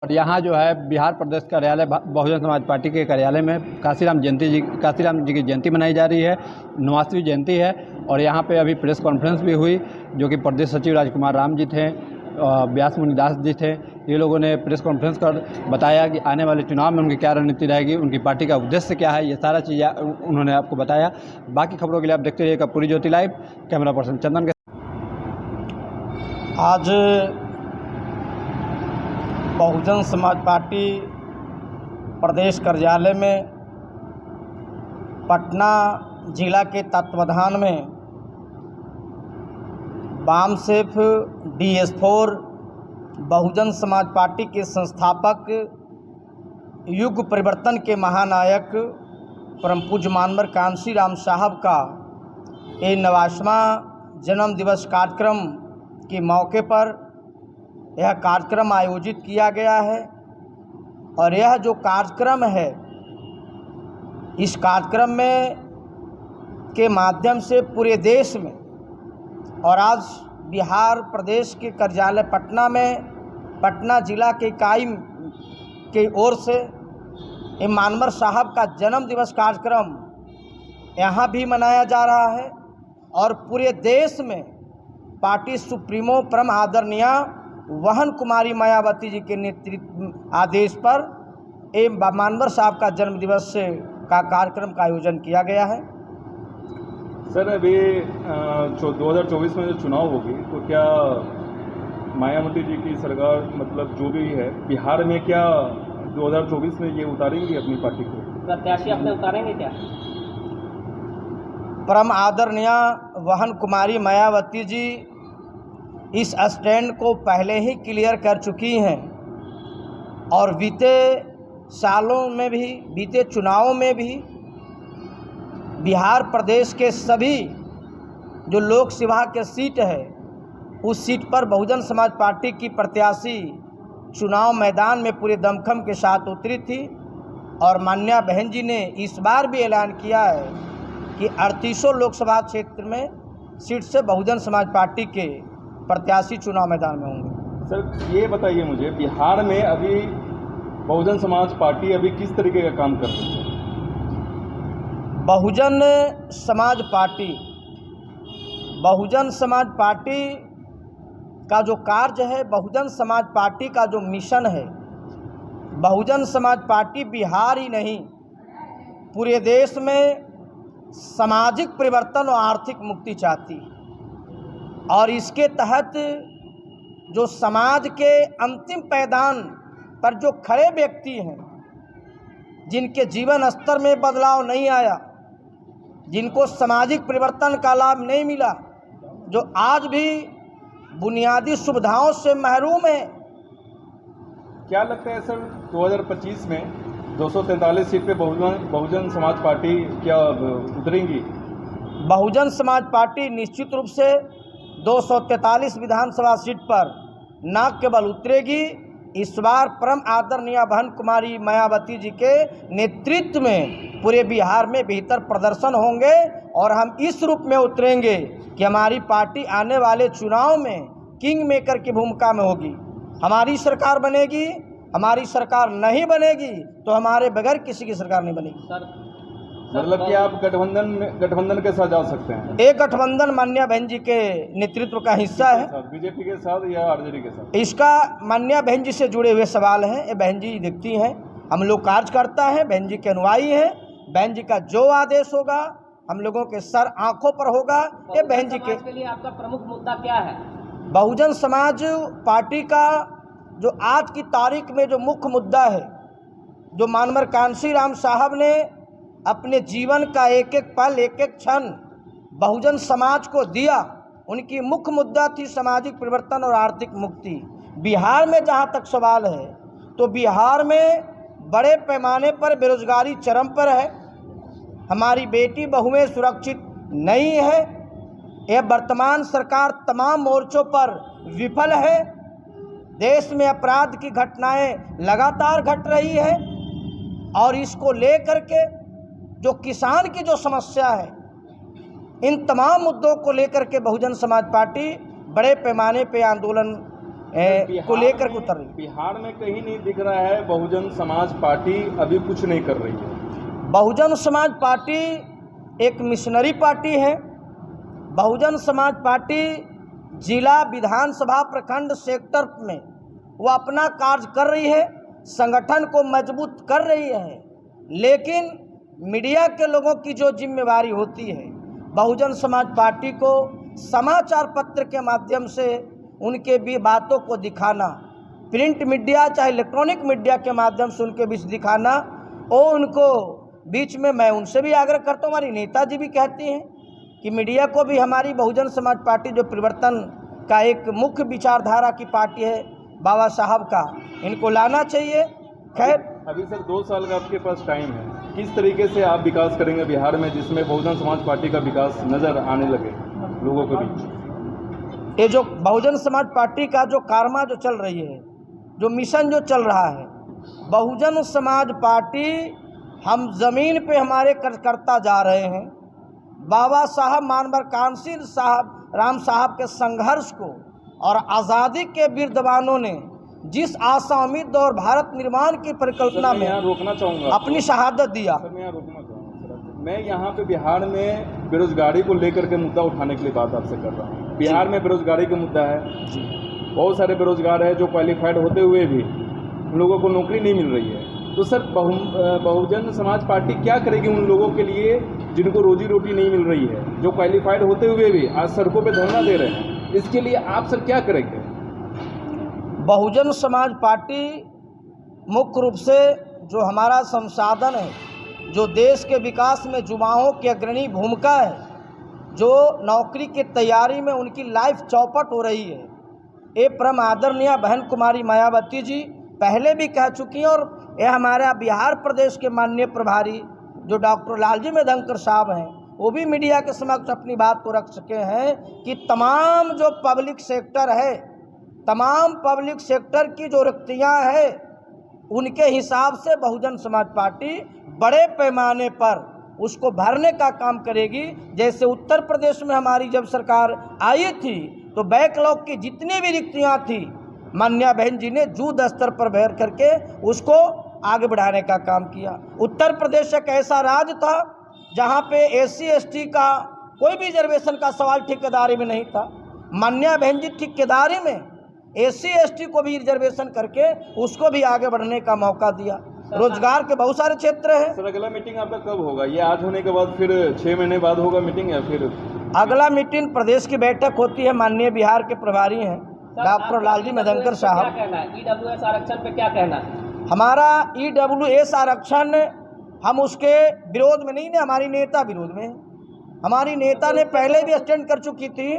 और यहाँ जो है बिहार प्रदेश कार्यालय बहुजन समाज पार्टी के कार्यालय में काशीराम जी की जयंती मनाई जा रही है, 89वीं जयंती है। और यहाँ पे अभी प्रेस कॉन्फ्रेंस भी हुई, जो कि प्रदेश सचिव राजकुमार राम जी थे, व्यास मुनिदास जी थे। ये लोगों ने प्रेस कॉन्फ्रेंस कर बताया कि आने वाले चुनाव में उनकी क्या रणनीति रहेगी, उनकी पार्टी का उद्देश्य क्या है, ये सारा चीज़ें उन्होंने आपको बताया। बाकी खबरों के लिए आप देखते रहिएगा पूरी ज्योति लाइव। कैमरा पर्सन चंदन के आज बहुजन समाज पार्टी प्रदेश कार्यालय में पटना जिला के तत्वाधान में बामसेफ DS4 बहुजन समाज पार्टी के संस्थापक, युग परिवर्तन के महानायक परम पूज्य मानवर कांशीराम साहब का 89वां जन्म दिवस कार्यक्रम के मौके पर यह कार्यक्रम आयोजित किया गया है। और यह जो कार्यक्रम है, इस कार्यक्रम में के माध्यम से पूरे देश में और आज बिहार प्रदेश के कार्यालय पटना में पटना जिला के इकाई की ओर से मानवर साहब का जन्म दिवस कार्यक्रम यहाँ भी मनाया जा रहा है। और पूरे देश में पार्टी सुप्रीमो परम आदरणीय वहन कुमारी मायावती जी के नेतृत्व आदेश पर मानवर साहब का जन्म दिवस का कार्यक्रम का आयोजन किया गया है। सर, अभी 2024 में जो चुनाव होगी तो क्या मायावती जी की सरकार, मतलब जो भी है बिहार में, क्या 2024 में ये उतारेंगी अपनी पार्टी को? प्रत्याशी अपने उतारेंगे क्या? परम आदरणीय वहन कुमारी मायावती जी इस स्टैंड को पहले ही क्लियर कर चुकी हैं और बीते सालों में भी, बीते चुनावों में भी बिहार प्रदेश के सभी जो लोकसभा के सीट है, उस सीट पर बहुजन समाज पार्टी की प्रत्याशी चुनाव मैदान में पूरे दमखम के साथ उतरी थी। और माननीय बहन जी ने इस बार भी ऐलान किया है कि 3800 लोकसभा क्षेत्र में सीट से बहुजन समाज पार्टी के प्रत्याशी चुनाव मैदान में होंगे। सर, ये बताइए मुझे, बिहार में अभी बहुजन समाज पार्टी अभी किस तरीके का काम कर रही है? बहुजन समाज पार्टी का जो कार्य है, बहुजन समाज पार्टी का जो मिशन है, बहुजन समाज पार्टी बिहार ही नहीं पूरे देश में सामाजिक परिवर्तन और आर्थिक मुक्ति चाहती है। और इसके तहत जो समाज के अंतिम पैदान पर जो खड़े व्यक्ति हैं, जिनके जीवन स्तर में बदलाव नहीं आया, जिनको सामाजिक परिवर्तन का लाभ नहीं मिला, जो आज भी बुनियादी सुविधाओं से महरूम है। क्या लगता है सर, 2025 में 243 सीट पे बहुजन समाज पार्टी क्या उतरेंगी? बहुजन समाज पार्टी निश्चित रूप से 243 विधानसभा सीट पर न केवल उतरेगी, इस बार परम आदरणीय बहन कुमारी मायावती जी के नेतृत्व में पूरे बिहार में बेहतर प्रदर्शन होंगे। और हम इस रूप में उतरेंगे कि हमारी पार्टी आने वाले चुनाव में किंग मेकर की भूमिका में होगी। हमारी सरकार बनेगी, हमारी सरकार नहीं बनेगी तो हमारे बगैर किसी की सरकार नहीं बनेगी। मतलब कि आप गठबंधन के साथ जा सकते हैं? एक गठबंधन माननीय बहन जी के नेतृत्व का हिस्सा है। बीजेपी के साथ या आरजेडी के साथ? इसका माननीय बहन जी से जुड़े हुए सवाल हैं, ये बहन जी देखती हैं। हम लोग कार्यकर्ता हैं, बहन जी के अनुयायी हैं। बहन जी का जो आदेश होगा हम लोगों के सर आंखों पर होगा। ये बहन जी के लिए आपका प्रमुख मुद्दा क्या है? बहुजन समाज पार्टी का जो आज की तारीख में जो मुख्य मुद्दा है, जो मानवर कांशीराम साहब ने अपने जीवन का एक एक पल, एक एक क्षण बहुजन समाज को दिया, उनकी मुख्य मुद्दा थी सामाजिक परिवर्तन और आर्थिक मुक्ति। बिहार में जहाँ तक सवाल है तो बिहार में बड़े पैमाने पर बेरोजगारी चरम पर है, हमारी बेटी बहुएं सुरक्षित नहीं है। यह वर्तमान सरकार तमाम मोर्चों पर विफल है। देश में अपराध की घटनाएं लगातार घट रही है और इसको लेकर के जो किसान की जो समस्या है, इन तमाम मुद्दों को लेकर के बहुजन समाज पार्टी बड़े पैमाने पे आंदोलन को लेकर के उतर रही है। बिहार में कहीं नहीं दिख रहा है बहुजन समाज पार्टी अभी कुछ नहीं कर रही है। बहुजन समाज पार्टी एक मिशनरी पार्टी है। बहुजन समाज पार्टी जिला, विधानसभा, प्रखंड, सेक्टर में वो अपना कार्य कर रही है, संगठन को मजबूत कर रही है, लेकिन मीडिया के लोगों की जो जिम्मेवारी होती है, बहुजन समाज पार्टी को समाचार पत्र के माध्यम से उनके भी बातों को दिखाना, प्रिंट मीडिया चाहे इलेक्ट्रॉनिक मीडिया के माध्यम से उनके बीच दिखाना, और उनको बीच में मैं उनसे भी आग्रह करता हूँ, हमारी नेताजी भी कहती हैं कि मीडिया को भी हमारी बहुजन समाज पार्टी जो परिवर्तन का एक मुख्य विचारधारा की पार्टी है बाबा साहब का, इनको लाना चाहिए। खैर अभी सर 2 साल का आपके पास टाइम है, किस तरीके से आप विकास करेंगे बिहार में जिसमें बहुजन समाज पार्टी का विकास नजर आने लगे लोगों के बीच? ये जो बहुजन समाज पार्टी का जो कारमा जो चल रही है, जो मिशन जो चल रहा है, बहुजन समाज पार्टी हम ज़मीन पे हमारे करता जा रहे हैं। बाबा साहब मानवर कांसी साहब राम साहब के संघर्ष को और आज़ादी के वीर जवानों ने जिस आशा उम्मीद और भारत निर्माण की परिकल्पना में यहाँ रोकना चाहूँगा अपनी शहादत दिया। सर मैं यहाँ रोकना चाहूँगा, मैं यहाँ पे बिहार में बेरोजगारी को लेकर के मुद्दा उठाने के लिए बात आपसे कर रहा हूँ। बिहार में बेरोजगारी का मुद्दा है, बहुत सारे बेरोजगार है जो क्वालिफाइड होते हुए भी उन लोगों को नौकरी नहीं मिल रही है। तो सर बहुजन समाज पार्टी क्या करेगी उन लोगों के लिए जिनको रोजी रोटी नहीं मिल रही है, जो क्वालिफाइड होते हुए भी आज सड़कों पे धरना दे रहे हैं? इसके लिए आप सर क्या करेंगे? बहुजन समाज पार्टी मुख्य रूप से जो हमारा संसाधन है, जो देश के विकास में युवाओं की अग्रणी भूमिका है, जो नौकरी की तैयारी में उनकी लाइफ चौपट हो रही है, ये परम आदरणीय बहन कुमारी मायावती जी पहले भी कह चुकी हैं, और ये हमारा बिहार प्रदेश के माननीय प्रभारी जो डॉक्टर लालजी मेधंकर साहब हैं, वो भी मीडिया के समक्ष अपनी बात को रख सके हैं कि तमाम जो पब्लिक सेक्टर है, तमाम पब्लिक सेक्टर की जो रिक्तियाँ हैं, उनके हिसाब से बहुजन समाज पार्टी बड़े पैमाने पर उसको भरने का काम करेगी। जैसे उत्तर प्रदेश में हमारी जब सरकार आई थी तो बैकलॉग की जितनी भी रिक्तियाँ थी, मान्या बहन जी ने युद्ध स्तर पर भर करके उसको आगे बढ़ाने का काम किया। उत्तर प्रदेश एक ऐसा राज्य था जहाँ पे SC ST का कोई भी रिजर्वेशन का सवाल ठेकेदारी में नहीं था। मान्या बहन जी ठेकेदारी में SC ST को भी रिजर्वेशन करके उसको भी आगे बढ़ने का मौका दिया। रोजगार के बहुत सारे क्षेत्र हैं। सर अगला मीटिंग आपका कब होगा? ये आज होने के बाद फिर 6 महीने बाद होगा मीटिंग या फिर? अगला मीटिंग प्रदेश की बैठक होती है, माननीय बिहार के प्रभारी हैं डॉक्टर लालजी मेधंकर साहब। क्या कहना है EWS आरक्षण पे, क्या कहना है? हमारा EWS आरक्षण हम उसके विरोध में नहीं, हमारी नेता विरोध में है। हमारी नेता ने पहले भी स्टैंड कर चुकी थी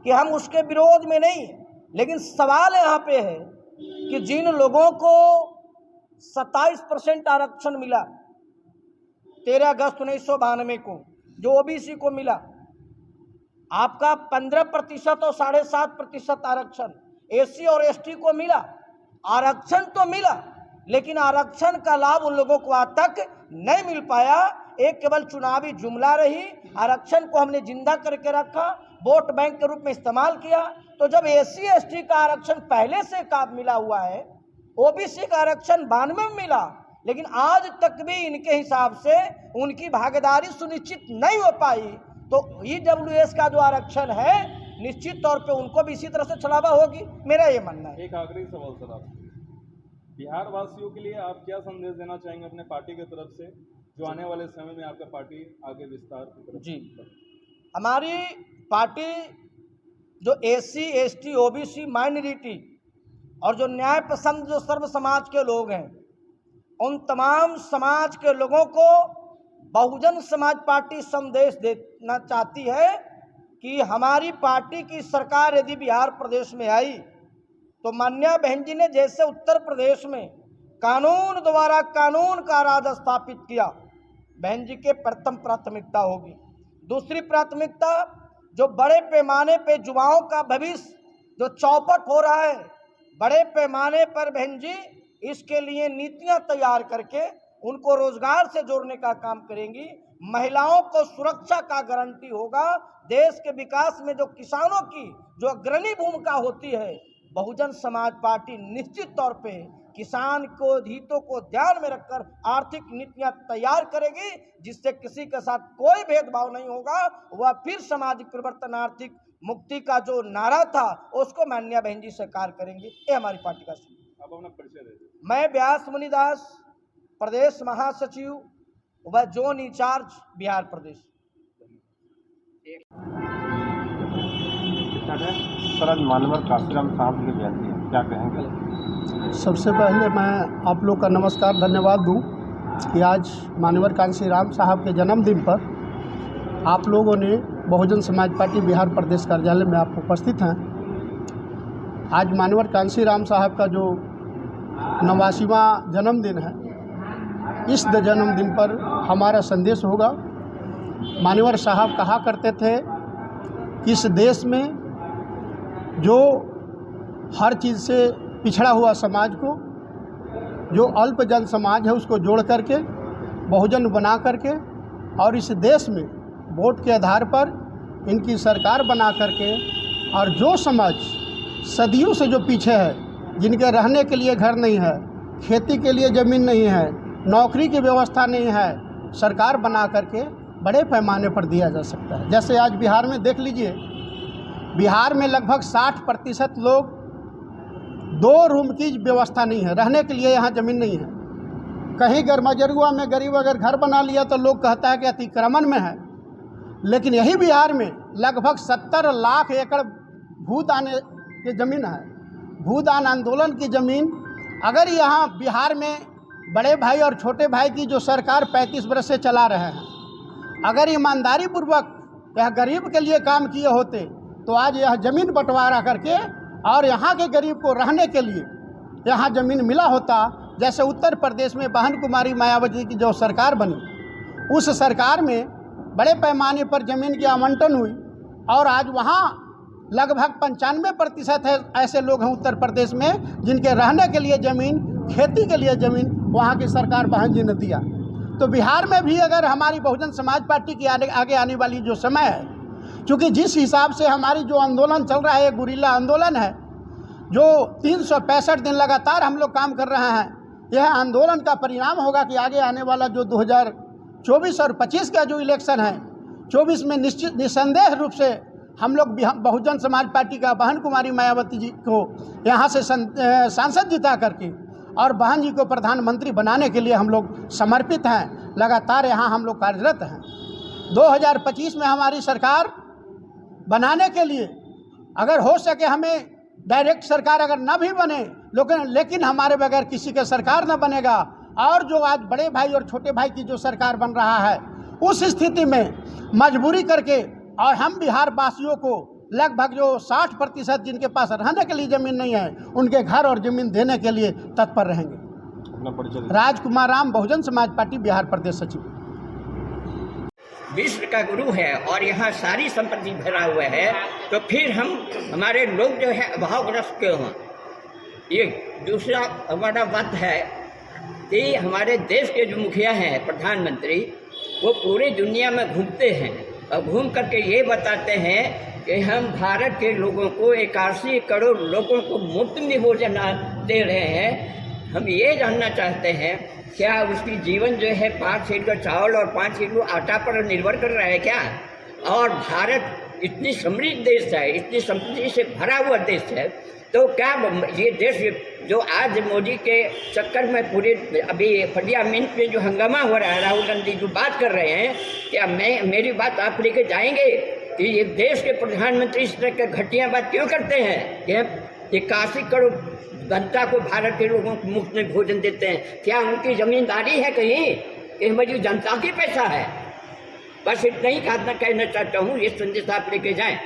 कि हम उसके विरोध में नहीं, लेकिन सवाल यहाँ पे है कि जिन लोगों को 27% आरक्षण मिला 13 अगस्त 1992 को, जो OBC को मिला, आपका 15% और 7.5% आरक्षण SC और ST को मिला। आरक्षण तो मिला, लेकिन आरक्षण का लाभ उन लोगों को आज तक नहीं मिल पाया। एक केवल चुनावी जुमला रही। आरक्षण को हमने जिंदा करके रखा, वोट बैंक के रूप में इस्तेमाल किया। तो जब SC ST का आरक्षण पहले से का मिला हुआ है, OBC का आरक्षण 92 में मिला, लेकिन आज तक भी इनके हिसाब से उनकी भागीदारी सुनिश्चित नहीं हो पाई, तो EWS का जो आरक्षण है निश्चित तौर पे उनको भी इसी तरह से छलावा होगी, मेरा ये मानना है। एक आखिरी सवाल सर, आप बिहार वासियों के लिए आप क्या संदेश देना चाहेंगे अपने पार्टी की तरफ से, जो आने वाले समय में आपका पार्टी आगे विस्तार की तरफ? जी, हमारी पार्टी जो SC ST OBC माइनॉरिटी और जो न्याय पसंद जो सर्व समाज के लोग हैं, उन तमाम समाज के लोगों को बहुजन समाज पार्टी संदेश देना चाहती है कि हमारी पार्टी की सरकार यदि बिहार प्रदेश में आई तो मान्या बहन जी ने जैसे उत्तर प्रदेश में कानून द्वारा कानून का राज स्थापित किया, बहन जी के प्रथम प्राथमिकता होगी। दूसरी प्राथमिकता जो बड़े पैमाने पे युवाओं का भविष्य जो चौपट हो रहा है, बड़े पैमाने पर बहन जी इसके लिए नीतियां तैयार करके उनको रोजगार से जोड़ने का काम करेंगी। महिलाओं को सुरक्षा का गारंटी होगा। देश के विकास में जो किसानों की जो अग्रणी भूमिका होती है, बहुजन समाज पार्टी निश्चित तौर पे किसान को हितों को ध्यान में रखकर आर्थिक नीतियां तैयार करेगी, जिससे किसी के साथ कोई भेदभाव नहीं होगा। वह फिर सामाजिक परिवर्तन आर्थिक मुक्ति का जो नारा था उसको माननीय बहन जी साकार करेंगे। ये हमारी पार्टी का आप अपना परिचय दे दीजिए। मैं व्यास मुनिदास, प्रदेश महासचिव व जोन इंचार्ज बिहार प्रदेश। सर, आज मानवर काशीराम साहब की जयंती है, क्या कहेंगे? सबसे पहले मैं आप लोग का नमस्कार धन्यवाद दूं कि आज मानवर काशीराम साहब के जन्मदिन पर आप लोगों ने बहुजन समाज पार्टी बिहार प्रदेश कार्यालय में आप उपस्थित हैं। आज मानवर काशीराम साहब का जो 89वां जन्मदिन है, इस जन्मदिन पर हमारा संदेश होगा। मानवर साहब कहा करते थे कि इस देश में जो हर चीज़ से पिछड़ा हुआ समाज को, जो अल्प जन समाज है, उसको जोड़ करके बहुजन बना करके और इस देश में वोट के आधार पर इनकी सरकार बना करके, और जो समाज सदियों से जो पीछे है, जिनके रहने के लिए घर नहीं है, खेती के लिए ज़मीन नहीं है, नौकरी की व्यवस्था नहीं है, सरकार बना करके बड़े पैमाने पर दिया जा सकता है। जैसे आज बिहार में देख लीजिए, बिहार में लगभग 60% लोग 2 रूम की व्यवस्था नहीं है, रहने के लिए यहाँ ज़मीन नहीं है। कहीं गरमजरुआ में गरीब अगर घर बना लिया तो लोग कहता है कि अतिक्रमण में है, लेकिन यही बिहार में लगभग 70 लाख एकड़ भूदान की ज़मीन है। भूदान आंदोलन की ज़मीन अगर यहाँ बिहार में बड़े भाई और छोटे भाई की जो सरकार 35 वर्ष से चला रहे हैं, अगर ईमानदारी पूर्वक यह गरीब के लिए काम किए होते तो आज यह ज़मीन बंटवारा करके और यहाँ के गरीब को रहने के लिए यहाँ ज़मीन मिला होता। जैसे उत्तर प्रदेश में बहन कुमारी मायावती की जो सरकार बनी, उस सरकार में बड़े पैमाने पर ज़मीन की आवंटन हुई और आज वहाँ लगभग 95% है ऐसे लोग हैं उत्तर प्रदेश में जिनके रहने के लिए ज़मीन, खेती के लिए ज़मीन वहाँ की सरकार बहन जी ने दिया। तो बिहार में भी अगर हमारी बहुजन समाज पार्टी की आगे आने वाली जो समय है, क्योंकि जिस हिसाब से हमारी जो आंदोलन चल रहा है, गुरिल्ला आंदोलन है, जो 365 दिन लगातार हम लोग काम कर रहे हैं, यह आंदोलन का परिणाम होगा कि आगे आने वाला जो 2024 और 25 का जो इलेक्शन है, 24 में निसंदेह रूप से हम लोग बहुजन समाज पार्टी का बहन कुमारी मायावती जी को यहाँ से सांसद जिता करके और बहन जी को प्रधानमंत्री बनाने के लिए हम लोग समर्पित हैं। लगातार यहाँ हम लोग कार्यरत हैं। 2025 में हमारी सरकार बनाने के लिए अगर हो सके हमें डायरेक्ट सरकार अगर न भी बने, लेकिन हमारे बगैर किसी का सरकार न बनेगा। और जो आज बड़े भाई और छोटे भाई की जो सरकार बन रहा है, उस स्थिति में मजबूरी करके और हम बिहार वासियों को लगभग जो 60% जिनके पास रहने के लिए ज़मीन नहीं है, उनके घर और ज़मीन देने के लिए तत्पर रहेंगे। राजकुमार राम, बहुजन समाज पार्टी बिहार प्रदेश सचिव। विश्व का गुरु है और यहाँ सारी संपत्ति भरा हुआ है, तो फिर हमारे लोग जो है अभावग्रस्त क्यों हैं? ये दूसरा हमारा बात है कि हमारे देश के जो मुखिया हैं, प्रधानमंत्री, वो पूरी दुनिया में घूमते हैं और घूम करके ये बताते हैं कि हम भारत के लोगों को 81 करोड़ लोगों को मुफ्त में भोजन दे रहे हैं। हम ये जानना चाहते हैं, क्या उसकी जीवन जो है 5 किलो चावल और 5 किलो आटा पर निर्भर कर रहा है क्या? और भारत इतनी समृद्ध देश है, इतनी संपत्ति से भरा हुआ देश है, तो क्या ये देश जो आज मोदी के चक्कर में पूरे अभी पार्लियामेंट में जो हंगामा हो रहा है, राहुल गांधी जो बात कर रहे हैं, क्या मेरी बात आप लेके जाएंगे कि ये देश के प्रधानमंत्री इस तरह के घटिया बात क्यों करते हैं कि 81 करोड़ जनता को भारत के लोगों को मुफ्त में भोजन देते हैं? क्या उनकी जमींदारी है कहीं कि हमारी जनता की पैसा है? बस इतना ही कहना चाहता हूँ, ये संदेश आप लेके जाएं।